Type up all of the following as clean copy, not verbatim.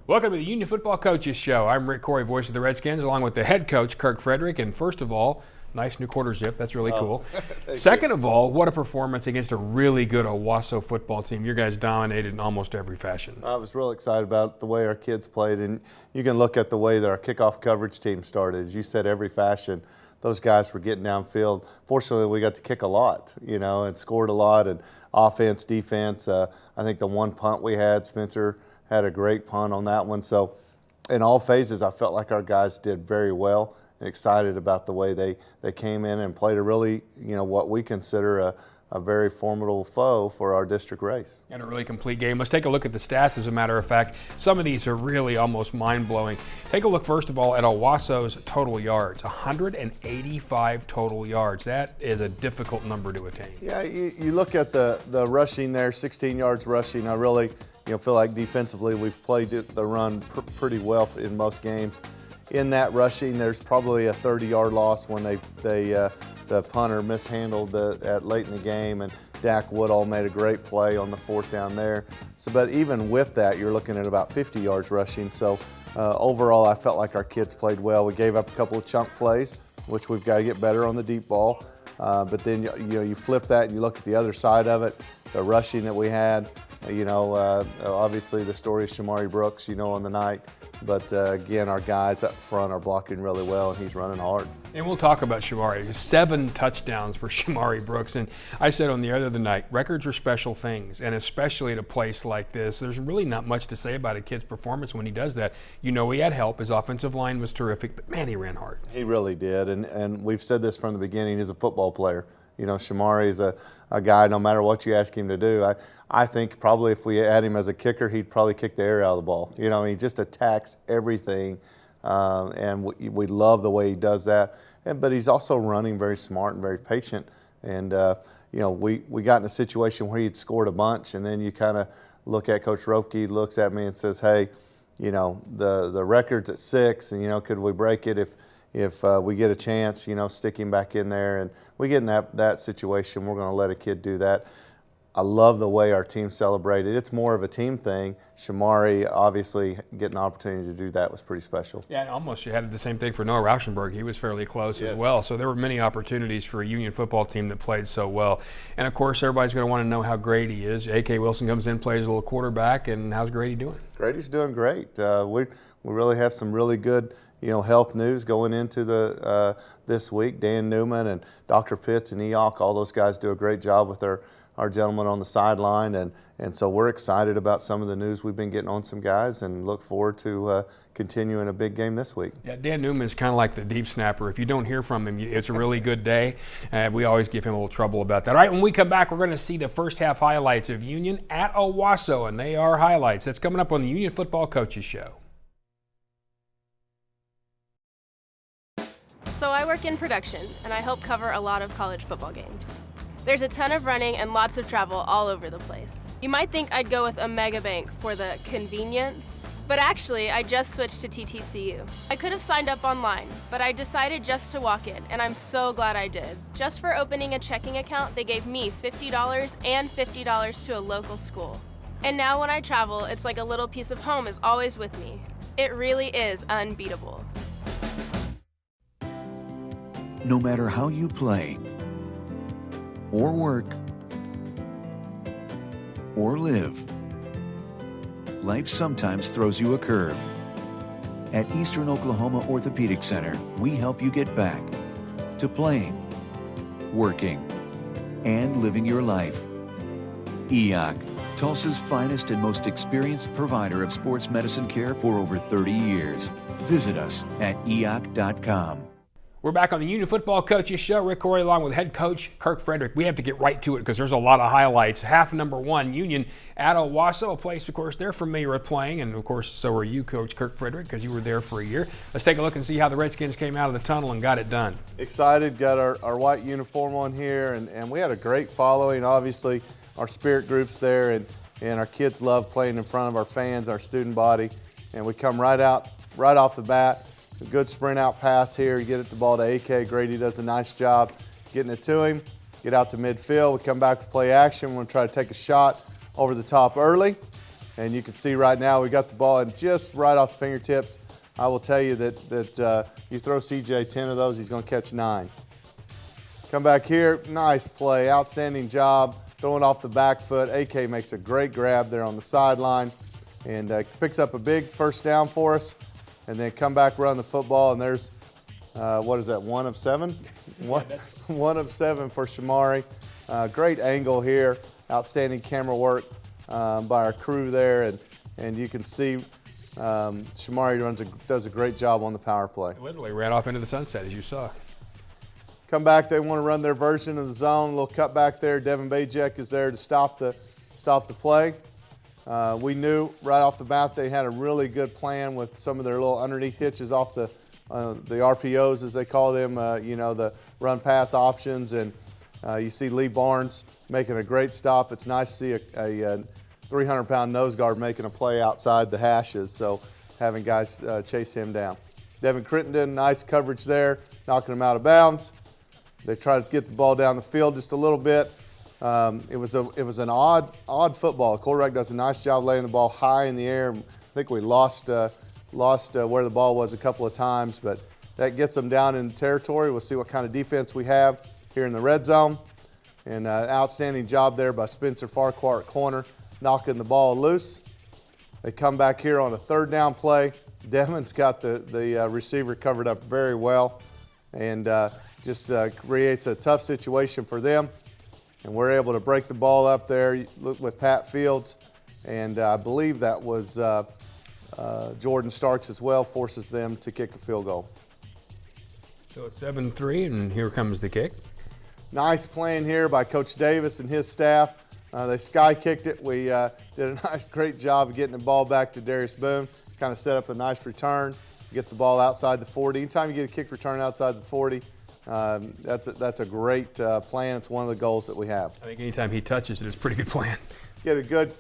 Welcome to the Union Football Coaches Show. I'm Rick Corey, voice of the Redskins, along with the head coach, Kirk Frederick. And first of all, nice new quarter zip. That's really cool. Second of all, what a performance against a really good Owasso football team. You guys dominated in almost every fashion. I was real excited about the way our kids played, and you can look at the way that our kickoff coverage team started. As you said, every fashion, those guys were getting downfield. Fortunately, we got to kick a lot, and scored a lot, and offense, defense. I think the one punt we had, Spencer had a great punt on that one. So in all phases, I felt like our guys did very well. Excited about the way they came in and played a really, what we consider a very formidable foe for our district race. And a really complete game. Let's take a look at the stats, as a matter of fact. Some of these are really almost mind-blowing. Take a look, first of all, at Owasso's total yards, 185 total yards. That is a difficult number to attain. Yeah, you look at the rushing there, 16 yards rushing. I really feel like defensively we've played the run pretty well in most games. In that rushing, there's probably a 30-yard loss when the punter mishandled late in the game, and Dak Woodall made a great play on the fourth down there. So, but even with that, you're looking at about 50 yards rushing. So overall, I felt like our kids played well. We gave up a couple of chunk plays, which we've got to get better on the deep ball. But then you flip that and you look at the other side of it, the rushing that we had. Obviously the story of Shamari Brooks, on the night. But again, our guys up front are blocking really well, and he's running hard. And we'll talk about Shamari. 7 touchdowns for Shamari Brooks. And I said on the other night, records are special things, and especially at a place like this, there's really not much to say about a kid's performance when he does that. He had help. His offensive line was terrific, but man, he ran hard. He really did, and we've said this from the beginning. He's a football player. Shamari is a guy, no matter what you ask him to do. I think probably if we had him as a kicker, he'd probably kick the air out of the ball. He just attacks everything, and we love the way he does that. But he's also running very smart and very patient. And, we got in a situation where he'd scored a bunch, and then you kind of look at Coach Ropke, looks at me and says, hey, the record's at 6, and, could we break it if we get a chance, stick him back in there. And we get in that situation, we're going to let a kid do that. I love the way our team celebrated. It's more of a team thing. Shamari, obviously, getting the opportunity to do that was pretty special. Yeah, almost. You had the same thing for Noah Rauschenberg. He was fairly close as well. So there were many opportunities for a Union football team that played so well. And, of course, everybody's going to want to know how Grady is. A.K. Wilson comes in, plays a little quarterback, and how's Grady doing? Grady's doing great. We really have some really good health news going into this week. Dan Newman and Dr. Pitts and Eoc, all those guys do a great job with our gentlemen on the sideline, and so we're excited about some of the news we've been getting on some guys, and look forward to continuing a big game this week. Yeah, Dan Newman is kind of like the deep snapper. If you don't hear from him, it's a really good day. We always give him a little trouble about that. All right, when we come back, we're going to see the first half highlights of Union at Owasso, and they are highlights. That's coming up on the Union Football Coaches Show. So I work in production, and I help cover a lot of college football games. There's a ton of running and lots of travel all over the place. You might think I'd go with a mega bank for the convenience, but actually I just switched to TTCU. I could have signed up online, but I decided just to walk in, and I'm so glad I did. Just for opening a checking account, they gave me $50 and $50 to a local school. And now when I travel, it's like a little piece of home is always with me. It really is unbeatable. No matter how you play, or work, or live, life sometimes throws you a curve. At Eastern Oklahoma Orthopedic Center, we help you get back to playing, working, and living your life. EOC, Tulsa's finest and most experienced provider of sports medicine care for over 30 years. Visit us at eoc.com. We're back on the Union Football Coaches Show. Rick Corey along with head coach Kirk Frederick. We have to get right to it because there's a lot of highlights. Half number 1, Union at Owasso, a place, of course, they're familiar with playing, and, of course, so are you, Coach Kirk Frederick, because you were there for a year. Let's take a look and see how the Redskins came out of the tunnel and got it done. Excited, got our white uniform on here, and we had a great following. Obviously, our spirit group's there, and our kids love playing in front of our fans, our student body, and we come right off the bat. A good sprint out pass here. You get it the ball to AK. Grady does a nice job getting it to him. Get out to midfield. We come back to play action. We're going to try to take a shot over the top early. And you can see right now we got the ball and just right off the fingertips. I will tell you that you throw CJ 10 of those, he's going to catch 9. Come back here, nice play, outstanding job, throwing off the back foot. AK makes a great grab there on the sideline and picks up a big first down for us. And then come back, run the football, and there's, what is that, 1 of 7? One of 7 for Shamari. Great angle here, outstanding camera work by our crew there, and you can see Shamari does a great job on the power play. Literally ran off into the sunset, as you saw. Come back, they want to run their version of the zone. A little cut back there. Devin Bajek is there to stop the play. We knew right off the bat they had a really good plan with some of their little underneath hitches off the RPOs, as they call them, the run-pass options. And you see Lee Barnes making a great stop. It's nice to see a 300-pound nose guard making a play outside the hashes, so having guys chase him down. Devin Crittenden, nice coverage there, knocking him out of bounds. They tried to get the ball down the field just a little bit. It was an odd football. The quarterback does a nice job laying the ball high in the air. I think we lost where the ball was a couple of times, but that gets them down in territory. We'll see what kind of defense we have here in the red zone. And outstanding job there by Spencer Farquhar at corner, knocking the ball loose. They come back here on a 3rd down play. Devin's got the receiver covered up very well, and just creates a tough situation for them. And we're able to break the ball up there with Pat Fields, and I believe that was Jordan Starks as well, forces them to kick a field goal. So it's 7-3, and here comes the kick. Nice playing here by Coach Davis and his staff. They sky kicked it. We did a great job of getting the ball back to Darius Boone, kind of set up a nice return, get the ball outside the 40. Anytime you get a kick return outside the 40, that's a great plan. It's one of the goals that we have. I think anytime he touches it, it's a pretty good plan. Get a good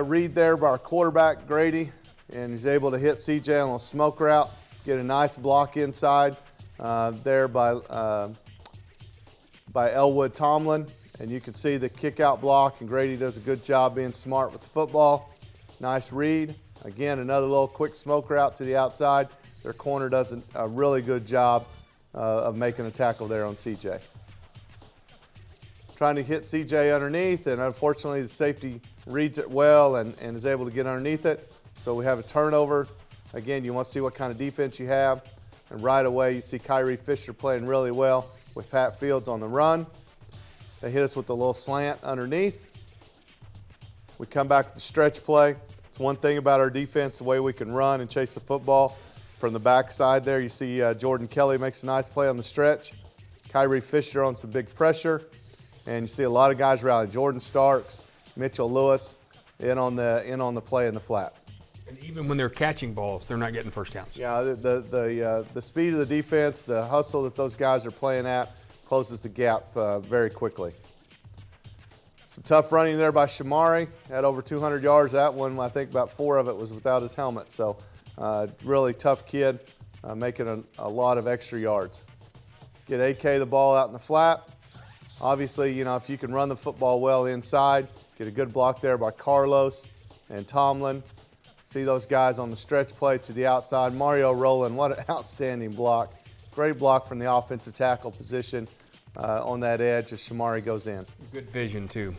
read there by our quarterback, Grady, and he's able to hit CJ on a smoke route, get a nice block inside there by Elwood Tomlin, and you can see the kick out block, and Grady does a good job being smart with the football. Nice read. Again, another little quick smoke route to the outside. Their corner does a really good job of making a tackle there on CJ. Trying to hit CJ underneath, and unfortunately the safety reads it well and is able to get underneath it. So we have a turnover. Again, you want to see what kind of defense you have. And right away you see Kyrie Fisher playing really well with Pat Fields on the run. They hit us with a little slant underneath. We come back with the stretch play. It's one thing about our defense, the way we can run and chase the football. From the backside there, you see Jordan Kelly makes a nice play on the stretch. Kyrie Fisher on some big pressure. And you see a lot of guys rally. Jordan Starks, Mitchell Lewis in on the play in the flat. And even when they're catching balls, they're not getting first downs. Yeah, the speed of the defense, the hustle that those guys are playing at closes the gap very quickly. Some tough running there by Shamari. Had over 200 yards. That one, I think about 4 of it was without his helmet. So really tough kid, making a lot of extra yards. Get AK the ball out in the flat. Obviously, if you can run the football well inside, get a good block there by Carlos and Tomlin. See those guys on the stretch play to the outside. Mario Rowland, what an outstanding block. Great block from the offensive tackle position on that edge as Shamari goes in. Good vision, too.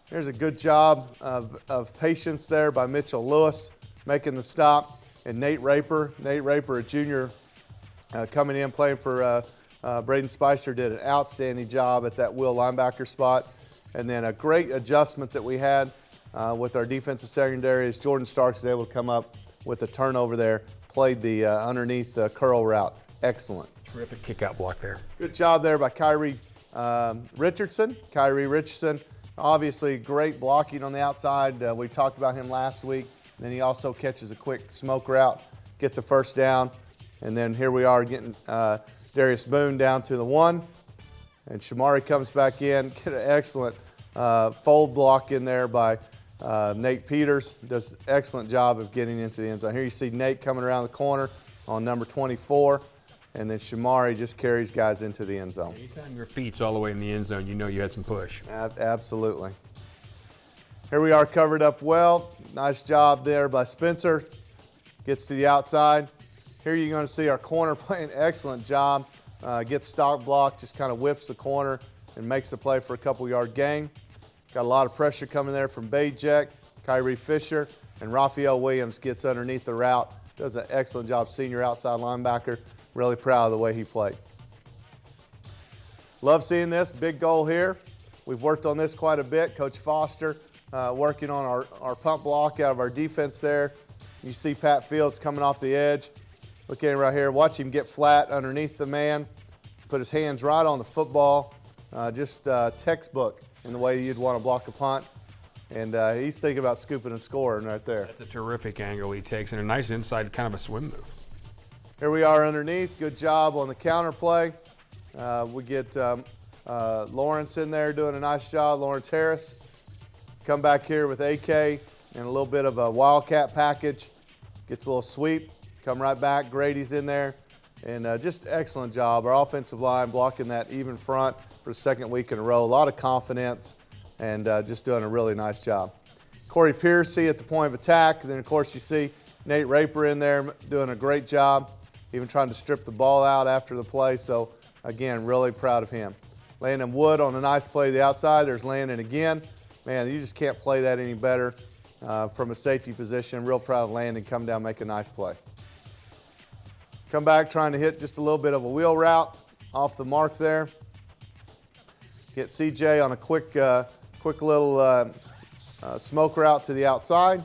There's a good job of patience there by Mitchell Lewis making the stop. And Nate Raper, a junior coming in playing for Braden Spicer, did an outstanding job at that will linebacker spot. And then a great adjustment that we had with our defensive secondary is Jordan Starks is able to come up with a turnover there, played the underneath curl route. Excellent. Terrific kick-out block there. Good job there by Kyrie Richardson. Kyrie Richardson, obviously great blocking on the outside. We talked about him last week. Then he also catches a quick smoke route, gets a first down. And then here we are getting Darius Boone down to the 1. And Shamari comes back in, get an excellent fold block in there by Nate Peters. Does an excellent job of getting into the end zone. Here you see Nate coming around the corner on number 24. and then Shamari just carries guys into the end zone. Anytime your feet's all the way in the end zone, you know you had some push. Absolutely. Here we are covered up well. Nice job there by Spencer. Gets to the outside. Here you're going to see our corner playing an excellent job. Gets stock block, just kind of whips the corner and makes the play for a couple-yard gain. Got a lot of pressure coming there from Bajek, Kyrie Fisher, and Raphael Williams gets underneath the route. Does an excellent job, senior outside linebacker. Really proud of the way he played. Love seeing this, big goal here. We've worked on this quite a bit. Coach Foster working on our pump block out of our defense there. You see Pat Fields coming off the edge. Look at him right here. Watch him get flat underneath the man. Put his hands right on the football. Just textbook in the way you'd want to block a punt. And he's thinking about scooping and scoring right there. That's a terrific angle he takes, and a nice inside kind of a swim move. Here we are underneath. Good job on the counter play. We get Lawrence in there doing a nice job, Lawrence Harris. Come back here with AK and a little bit of a wildcat package. Gets a little sweep. Come right back. Grady's in there. And just excellent job. Our offensive line blocking that even front for the second week in a row. A lot of confidence and just doing a really nice job. Corey Piercy at the point of attack. And then, of course, you see Nate Raper in there doing a great job, even trying to strip the ball out after the play. So, again, really proud of him. Landon Wood on a nice play to the outside. There's Landon again. Man, you just can't play that any better from a safety position. Real proud of Landon. Come down, make a nice play. Come back trying to hit just a little bit of a wheel route off the mark there. Get CJ on a quick little smoke route to the outside.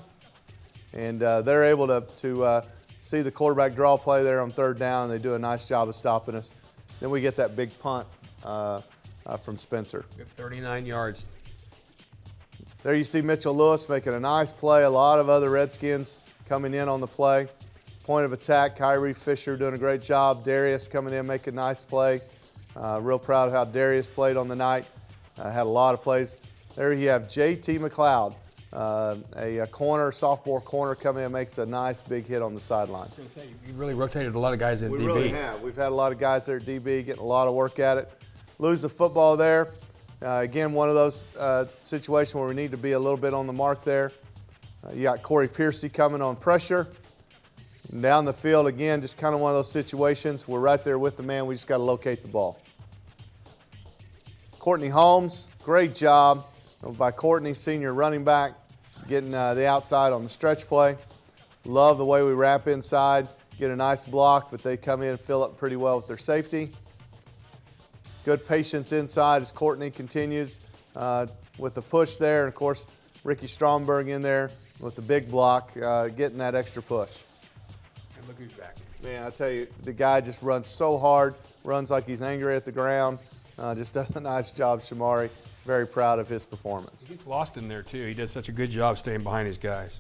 And they're able to see the quarterback draw play there on third down. They do a nice job of stopping us. Then we get that big punt from Spencer. Good 39 yards. There you see Mitchell Lewis making a nice play. A lot of other Redskins coming in on the play. Point of attack, Kyrie Fisher doing a great job. Darius coming in, making a nice play. Real proud of how Darius played on the night. Had a lot of plays. There you have J.T. McLeod, a corner, sophomore corner coming in, makes a nice big hit on the sideline. I was going to say, you really rotated a lot of guys at DB. We really have. We've had a lot of guys there at DB getting a lot of work at it. Lose the football there. Again, one of those situations where we need to be a little bit on the mark there. You got Corey Piercy coming on pressure. And down the field, again, just kind of one of those situations. We're right there with the man. We just got to locate the ball. Courtney Holmes, great job by Courtney, senior running back, getting the outside on the stretch play. Love the way we wrap inside, get a nice block, but they come in and fill up pretty well with their safety. Good patience inside as Courtney continues with the push there. And, of course, Ricky Stromberg in there with the big block, getting that extra push. And look who's back. Man, I tell you, the guy just runs so hard, runs like he's angry at the ground. Just does a nice job, Shamari. Very proud of his performance. He gets lost in there, too. He does such a good job staying behind his guys.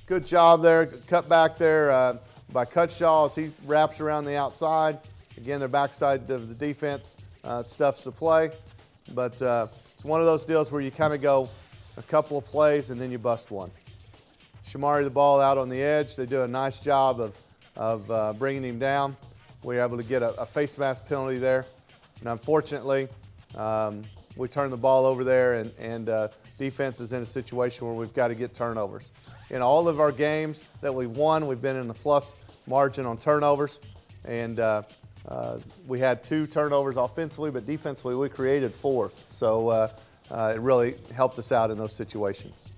Good job there. Cut back there by Cutshaw as he wraps around the outside. Again, their backside of the defense stuffs the play. But it's one of those deals where you kind of go a couple of plays and then you bust one. Shamari the ball out on the edge. They do a nice job of bringing him down. We were able to get a face mask penalty there. And unfortunately, we turn the ball over there, and defense is in a situation where we've got to get turnovers. In all of our games that we've won, we've been in the plus margin on turnovers. And we had 2 turnovers offensively, but defensively we created 4. So it really helped us out in those situations.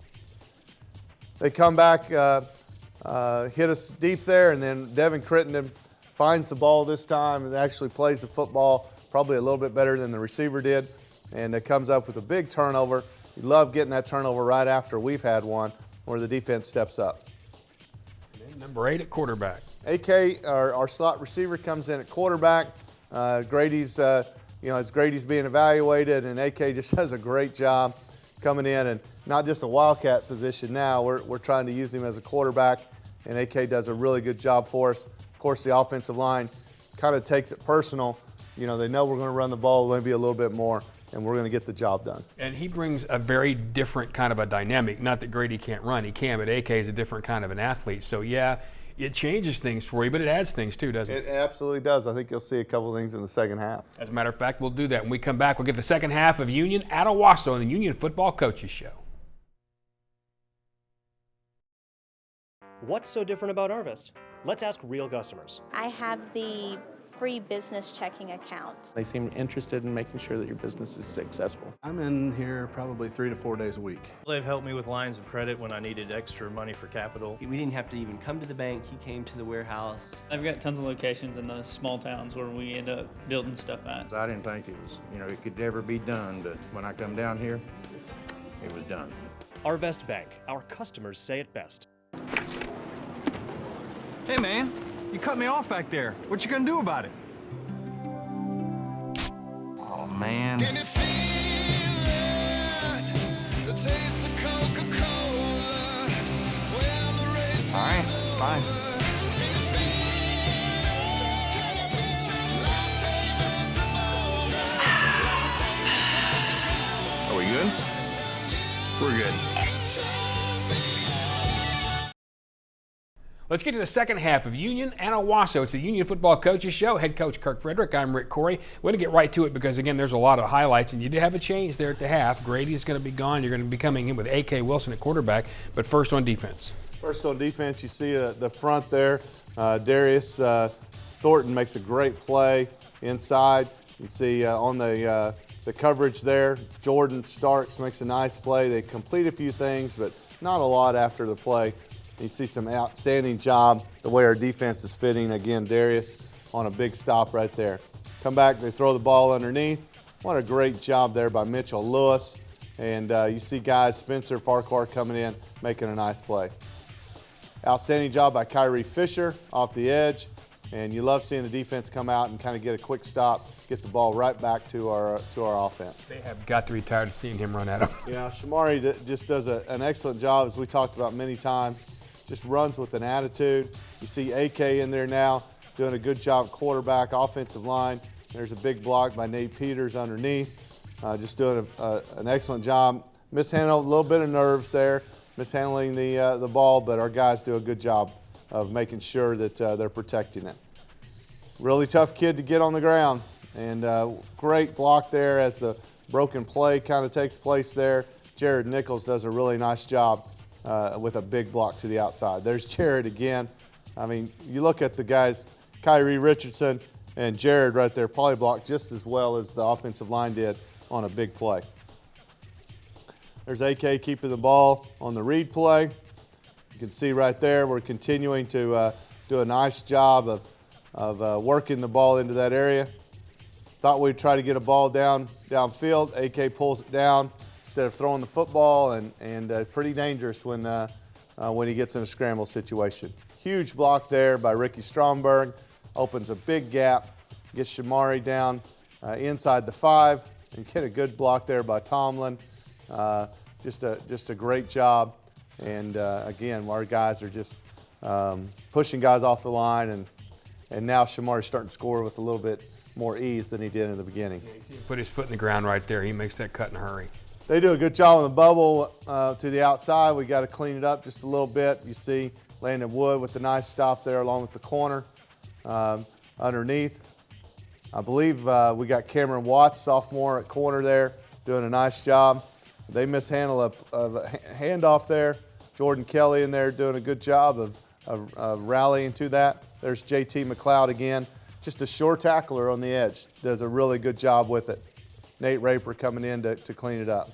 They come back, hit us deep there, and then Devin Crittenden finds the ball this time and actually plays the football probably a little bit better than the receiver did, and it comes up with a big turnover. You love getting that turnover right after we've had one where the defense steps up. And then number 8 at quarterback. AK, our slot receiver, comes in at quarterback. Grady's, as Grady's being evaluated, and AK just does a great job coming in, and not just a wildcat position now. We're trying to use him as a quarterback, and AK does a really good job for us. Of course, the offensive line kind of takes it personal. They know we're going to run the ball maybe a little bit more, and we're going to get the job done. And he brings a very different kind of a dynamic. Not that Grady can't run. He can, but AK is a different kind of an athlete. So, yeah, It changes things for you, but it adds things too, doesn't it? It absolutely does. I think you'll see a couple things in the second half. As a matter of fact, we'll do that. When we come back, we'll get the second half of Union at Owasso on the Union Football Coaches Show. What's so different about Arvest? Let's ask real customers. I have the free business checking account. They seem interested in making sure that your business is successful. I'm in here probably 3 to 4 days a week. They've helped me with lines of credit when I needed extra money for capital. We didn't have to even come to the bank. He came to the warehouse. I've got tons of locations in the small towns where we end up building stuff at. I didn't think it was, it could ever be done, but when I come down here, it was done. Arvest Bank. Our customers say it best. Hey man, you cut me off back there. What you gonna do about it? Oh man. Can you feel it? The taste of Coca-Cola. Well, the race all right, fine. Are we good? We're good. Let's get to the second half of Union and Owasso. It's the Union Football Coaches Show. Head coach Kirk Frederick. I'm Rick Corey. We're going to get right to it because, again, there's a lot of highlights, and you did have a change there at the half. Grady's going to be gone. You're going to be coming in with A.K. Wilson at quarterback. But first on defense. First on defense, you see the front there. Darius Thornton makes a great play inside. You see on the coverage there, Jordan Starks makes a nice play. They complete a few things, but not a lot after the play. You see some outstanding job, the way our defense is fitting. Again, Darius on a big stop right there. Come back, they throw the ball underneath. What a great job there by Mitchell Lewis. And you see guys, Spencer Farquhar coming in, making a nice play. Outstanding job by Kyrie Fisher off the edge. And you love seeing the defense come out and kind of get a quick stop, get the ball right back to our offense. They have got to be tired of seeing him run at them. Yeah, Shamari just does an excellent job, as we talked about many times. Just runs with an attitude. You see AK in there now doing a good job quarterback, offensive line. There's a big block by Nate Peters underneath. Just doing an excellent job. Mishandled a little bit of nerves there, mishandling the ball, but our guys do a good job of making sure that they're protecting it. Really tough kid to get on the ground, and great block there as the broken play kind of takes place there. Jared Nichols does a really nice job with a big block to the outside. There's Jared again. I mean, you look at the guys, Kyrie Richardson and Jared right there, probably blocked just as well as the offensive line did on a big play. There's AK keeping the ball on the read play. You can see right there we're continuing to do a nice job of working the ball into that area. Thought we'd try to get a ball downfield. AK pulls it down instead of throwing the football, and pretty dangerous when he gets in a scramble situation. Huge block there by Ricky Stromberg. Opens a big gap, gets Shamari down inside the 5, and get a good block there by Tomlin. Just a great job. And again, our guys are just pushing guys off the line, and now Shamari's starting to score with a little bit more ease than he did in the beginning. Yeah, he put his foot in the ground right there. He makes that cut in a hurry. They do a good job on the bubble to the outside. We got to clean it up just a little bit. You see Landon Wood with the nice stop there along with the corner underneath. I believe we got Cameron Watts, sophomore at corner there, doing a nice job. They mishandle a handoff there. Jordan Kelly in there doing a good job of rallying to that. There's JT McLeod again. Just a sure tackler on the edge. Does a really good job with it. Nate Raper coming in to clean it up.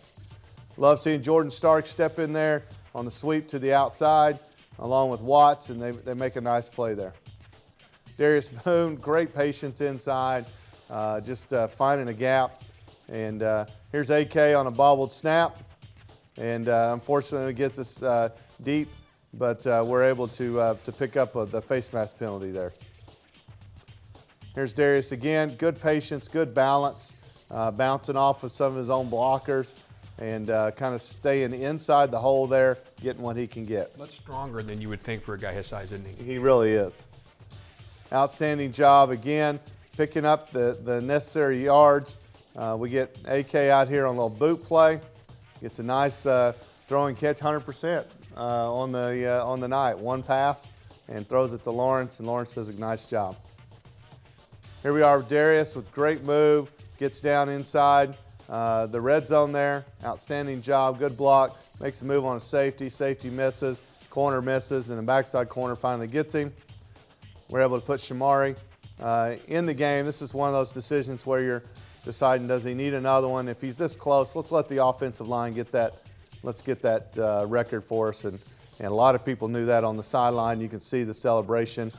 Love seeing Jordan Stark step in there on the sweep to the outside along with Watts, and they make a nice play there. Darius Boone, great patience inside, just finding a gap. And here's AK on a bobbled snap. And unfortunately it gets us deep, but we're able to pick up the face mask penalty there. Here's Darius again, good patience, good balance. Bouncing off of some of his own blockers and kind of staying inside the hole there, getting what he can get. Much stronger than you would think for a guy his size, isn't he? He really is. Outstanding job again, picking up the necessary yards. We get AK out here on a little boot play. Gets a nice throw and catch, 100% on the night. One pass, and throws it to Lawrence, and Lawrence does a nice job. Here we are with Darius with great move, gets down inside the red zone there. Outstanding job, good block, makes a move on a safety. Safety misses, corner misses, and the backside corner finally gets him. We're able to put Shamari in the game. This is one of those decisions where you're deciding, does he need another one? If he's this close, let's let the offensive line get that. Let's get that record for us. And a lot of people knew that on the sideline. You can see the celebration.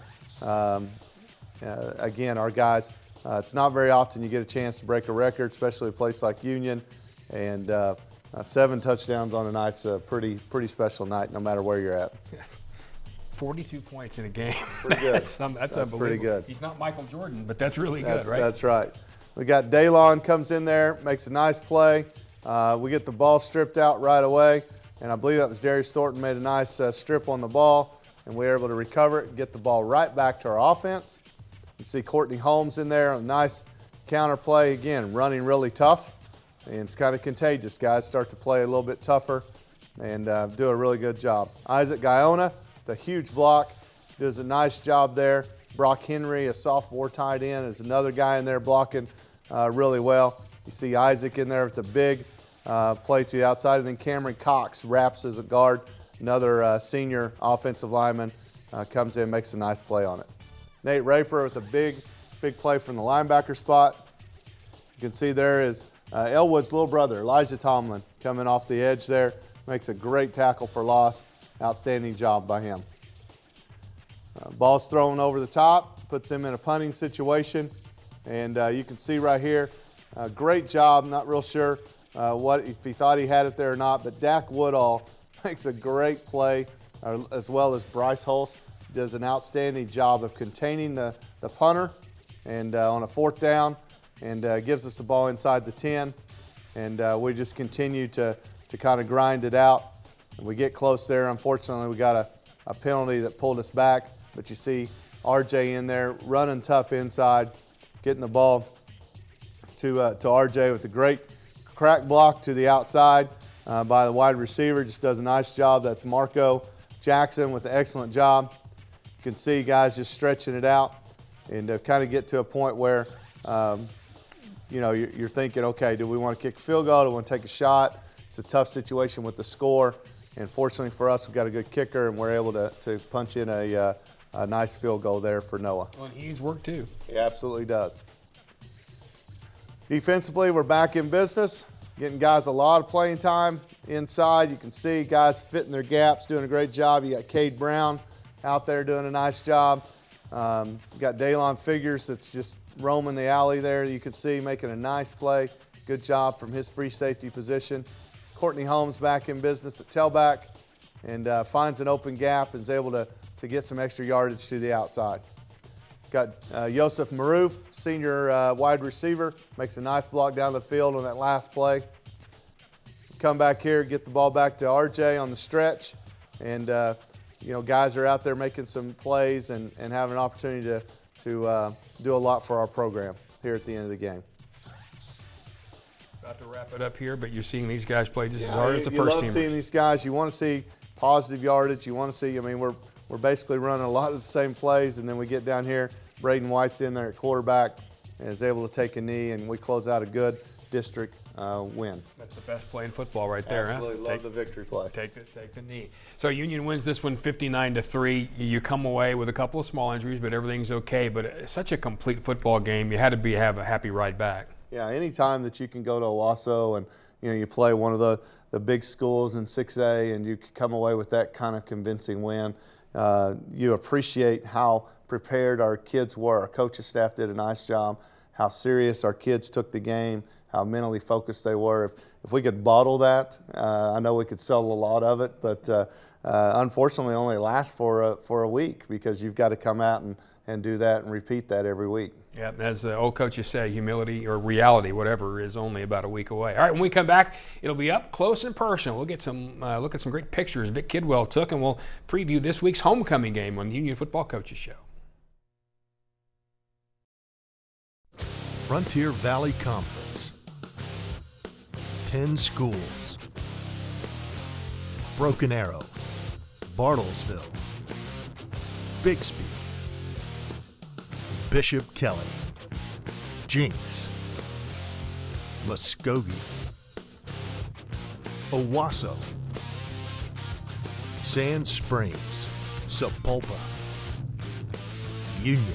Again, our guys, it's not very often you get a chance to break a record, especially a place like Union. And 7 touchdowns on a night's a pretty special night, no matter where you're at. 42 points in a game. Pretty good. that's unbelievable. Pretty good. He's not Michael Jordan, but that's really good, right? That's right. We got Daylon comes in there, makes a nice play. We get the ball stripped out right away, and I believe that was Darius Thornton made a nice strip on the ball, and we were able to recover it and get the ball right back to our offense. You see Courtney Holmes in there, a nice counter play, again, running really tough, and it's kind of contagious. Guys start to play a little bit tougher and do a really good job. Isaac Guyona, the huge block, does a nice job there. Brock Henry, a sophomore tight end, is another guy in there blocking really well. You see Isaac in there with the big play to the outside, and then Cameron Cox wraps as a guard. Another senior offensive lineman comes in, makes a nice play on it. Nate Raper with a big play from the linebacker spot. You can see there is Elwood's little brother, Elijah Tomlin, coming off the edge there. Makes a great tackle for loss. Outstanding job by him. Ball's thrown over the top, puts him in a punting situation. And you can see right here, great job. Not real sure if he thought he had it there or not, but Dak Woodall makes a great play, as well as Bryce Hulse does an outstanding job of containing the punter and on a 4th down, and gives us the ball inside the 10. And we just continue to kind of grind it out. And we get close there. Unfortunately, we got a penalty that pulled us back. But you see RJ in there running tough inside, getting the ball to RJ with a great crack block to the outside by the wide receiver. Just does a nice job. That's Marco Jackson with an excellent job. You can see guys just stretching it out and kind of get to a point where you're thinking, okay, do we want to kick a field goal? Do we want to take a shot? It's a tough situation with the score. And fortunately for us, we've got a good kicker, and we're able to punch in a nice field goal there for Noah. Well, he needs work too. He absolutely does. Defensively, we're back in business, getting guys a lot of playing time inside. You can see guys fitting their gaps, doing a great job. You got Cade Brown out there doing a nice job. You got Daylon Figures that's just roaming the alley there. You can see making a nice play. Good job from his free safety position. Courtney Holmes back in business at tailback and finds an open gap and is able to get some extra yardage to the outside. Got Yosef Maroof, senior wide receiver, makes a nice block down the field on that last play. Come back here, get the ball back to RJ on the stretch, and guys are out there making some plays and having an opportunity to do a lot for our program here at the end of the game. About to wrap it up here, but you're seeing these guys play just as hard as the first teamers. You love seeing these guys. You want to see positive yardage. You want to see, we're basically running a lot of the same plays, and then we get down here. Braden White's in there at quarterback and is able to take a knee, and we close out a good district win. That's the best play in football right there. Absolutely love the victory play. Take the knee. So Union wins this one 59-3. You come away with a couple of small injuries, but everything's okay. But it's such a complete football game. You had to have a happy ride back. Yeah, anytime that you can go to Owasso and you play one of the big schools in 6A and you come away with that kind of convincing win, you appreciate how prepared our kids were. Our coaching staff did a nice job, how serious our kids took the game, how mentally focused they were. If we could bottle that, I know we could sell a lot of it, but unfortunately only lasts for a week because you've got to come out and do that and repeat that every week. Yeah, as the old coaches say, humility or reality, whatever, is only about a week away. All right, when we come back, it'll be up close and personal. We'll get some look at some great pictures Vic Kidwell took, and we'll preview this week's homecoming game on the Union Football Coaches Show. Frontier Valley Conference. 10 schools. Broken Arrow, Bartlesville, Bixby, Bishop Kelly, Jinx, Muskogee, Owasso, Sand Springs, Sapulpa, Union.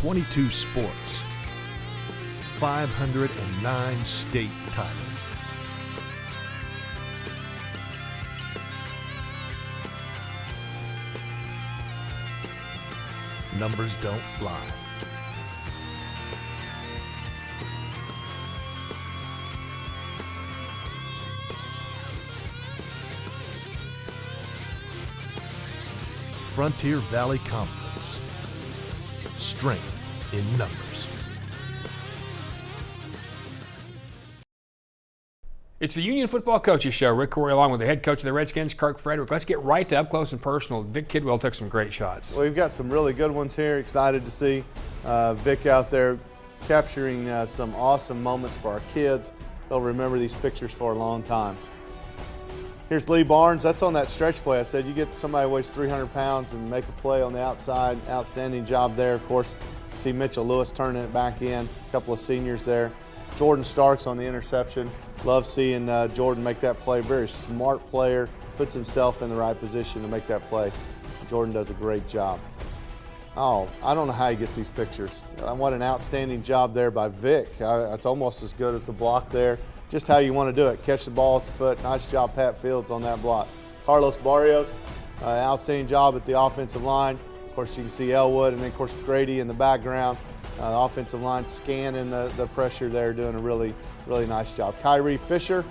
.22 sports, 509 state titles. Numbers don't lie. Frontier Valley Conference. Strength in numbers. It's the Union Football Coaches Show. Rick Corey along with the head coach of the Redskins, Kirk Frederick. Let's get right to up close and personal. Vic Kidwell took some great shots. Well, we've got some really good ones here. Excited to see Vic out there capturing some awesome moments for our kids. They'll remember these pictures for a long time. Here's Lee Barnes. That's on that stretch play. I said you get somebody who weighs 300 pounds and make a play on the outside. Outstanding job there. Of course, see Mitchell Lewis turning it back in. A couple of seniors there. Jordan Starks on the interception. Love seeing Jordan make that play. Very smart player. Puts himself in the right position to make that play. Jordan does a great job. Oh, I don't know how he gets these pictures. What an outstanding job there by Vic. It's almost as good as the block there. Just how you want to do it. Catch the ball at the foot. Nice job, Pat Fields, on that block. Carlos Barrios, outstanding job at the offensive line. Of course, you can see Elwood, and then, of course, Grady in the background. The offensive line scanning the pressure there, doing a really, really nice job. Kyrie Fisher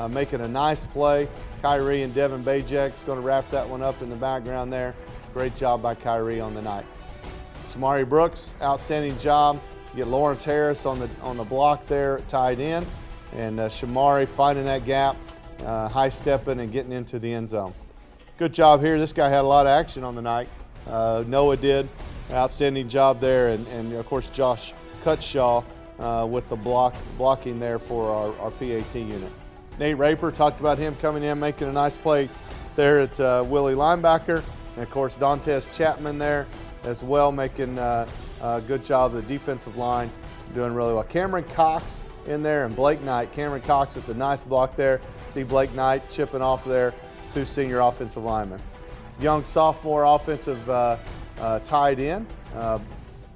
making a nice play. Kyrie and Devin Bajek's going to wrap that one up in the background there. Great job by Kyrie on the night. Shamari Brooks, outstanding job. You get Lawrence Harris on the block there, tied in. And Shamari finding that gap, high stepping and getting into the end zone. Good job here. This guy had a lot of action on the night. Noah did. Outstanding job there. And of course, Josh Cutshaw with the blocking there for our PAT unit. Nate Raper, talked about him coming in, making a nice play there at Willie linebacker. And of course, Dantes Chapman there as well, making a good job of the defensive line, doing really well. Cameron Cox in there, and Blake Knight. Cameron Cox with the nice block there. See Blake Knight chipping off there, two senior offensive linemen. Young sophomore offensive tied in,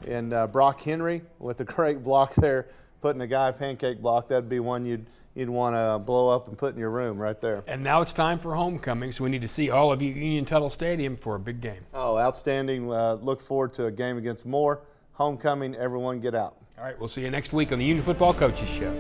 and Brock Henry with a great block there, putting a guy pancake block. That'd be one you'd want to blow up and put in your room right there. And now it's time for homecoming, so we need to see all of you at Union Tuttle Stadium for a big game. Oh, outstanding. Look forward to a game against Moore. Homecoming, everyone get out. All right, we'll see you next week on the Union Football Coaches Show.